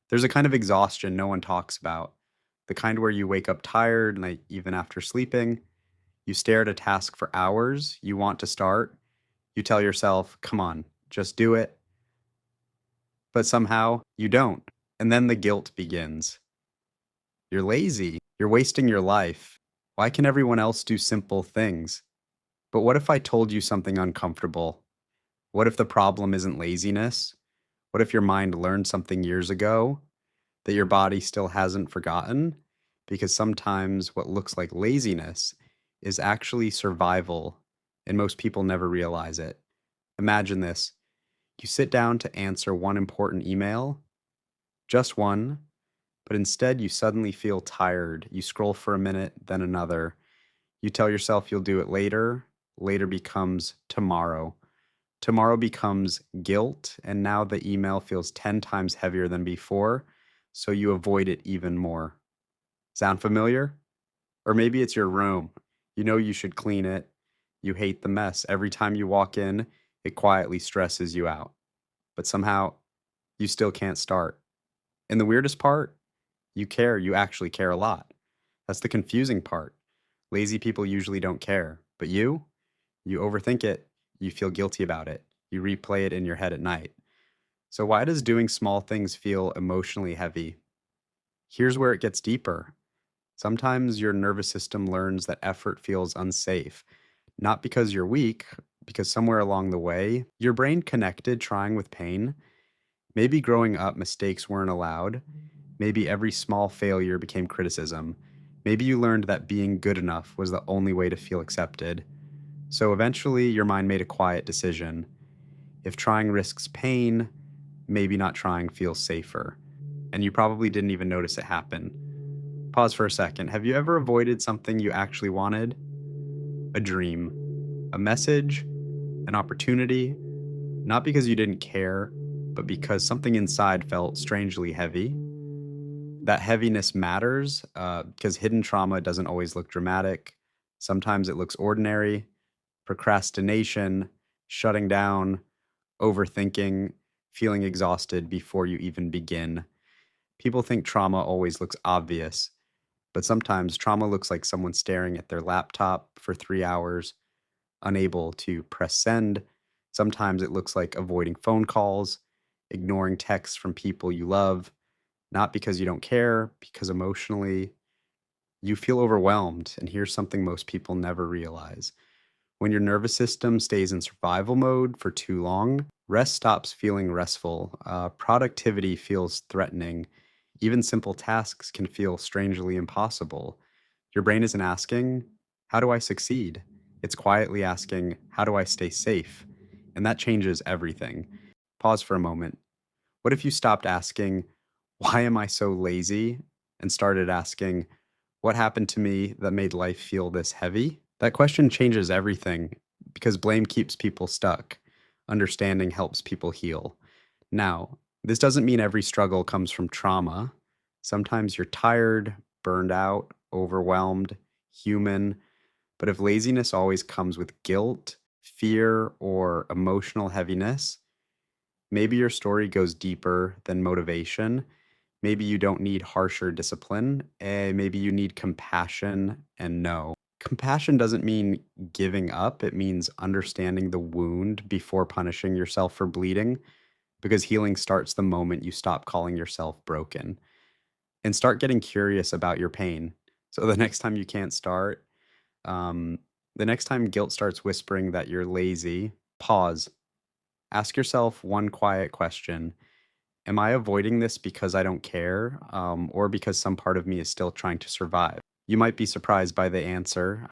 There's a kind of exhaustion no one talks about, the kind where you wake up tired, like even after sleeping. You stare at a task for hours, you want to start, you tell yourself, come on, just do it, but somehow you don't. And then the guilt begins. You're lazy, you're wasting your life. Why can everyone else do simple things? But what if I told you something uncomfortable? What if the problem isn't laziness? What if your mind learned something years ago that your body still hasn't forgotten? Because sometimes what looks like laziness is actually survival, and most people never realize it. Imagine this: you sit down to answer one important email, just one, but instead you suddenly feel tired. You scroll for a minute, then another. You tell yourself you'll do it later. Later becomes tomorrow. Tomorrow becomes guilt, and now the email feels 10 times heavier than before, so you avoid it even more. Sound familiar? Or maybe it's your room. You know you should clean it. You hate the mess. Every time you walk in, it quietly stresses you out. But somehow, you still can't start. And the weirdest part, you care. You actually care a lot. That's the confusing part. Lazy people usually don't care. But you overthink it. You feel guilty about it. You replay it in your head at night. So, why does doing small things feel emotionally heavy? Here's where it gets deeper. Sometimes your nervous system learns that effort feels unsafe, not because you're weak, because somewhere along the way, your brain connected trying with pain. Maybe growing up, mistakes weren't allowed. Maybe every small failure became criticism. Maybe you learned that being good enough was the only way to feel accepted. So eventually, your mind made a quiet decision. If trying risks pain, maybe not trying feels safer. And you probably didn't even notice it happen. Pause for a second. Have you ever avoided something you actually wanted? A dream, a message, an opportunity? Not because you didn't care, but because something inside felt strangely heavy. That heaviness matters because hidden trauma doesn't always look dramatic. Sometimes it looks ordinary. Procrastination, shutting down, overthinking, feeling exhausted before you even begin. People think trauma always looks obvious, but sometimes trauma looks like someone staring at their laptop for 3 hours, unable to press send. Sometimes it looks like avoiding phone calls, ignoring texts from people you love, not because you don't care, because emotionally you feel overwhelmed. And here's something most people never realize: when your nervous system stays in survival mode for too long, rest stops feeling restful. Productivity feels threatening. Even simple tasks can feel strangely impossible. Your brain isn't asking, how do I succeed? It's quietly asking, how do I stay safe? And that changes everything. Pause for a moment. What if you stopped asking, why am I so lazy? And started asking, what happened to me that made life feel this heavy? That question changes everything because blame keeps people stuck. Understanding helps people heal. Now, this doesn't mean every struggle comes from trauma. Sometimes you're tired, burned out, overwhelmed, human. But if laziness always comes with guilt, fear, or emotional heaviness, maybe your story goes deeper than motivation. Maybe you don't need harsher discipline. Maybe you need compassion and no. Compassion doesn't mean giving up. It means understanding the wound before punishing yourself for bleeding, because healing starts the moment you stop calling yourself broken and start getting curious about your pain. So the next time you can't start, um, the next time guilt starts whispering that you're lazy, pause. Ask yourself one quiet question: am I avoiding this because I don't care, or because some part of me is still trying to survive? You might be surprised by the answer.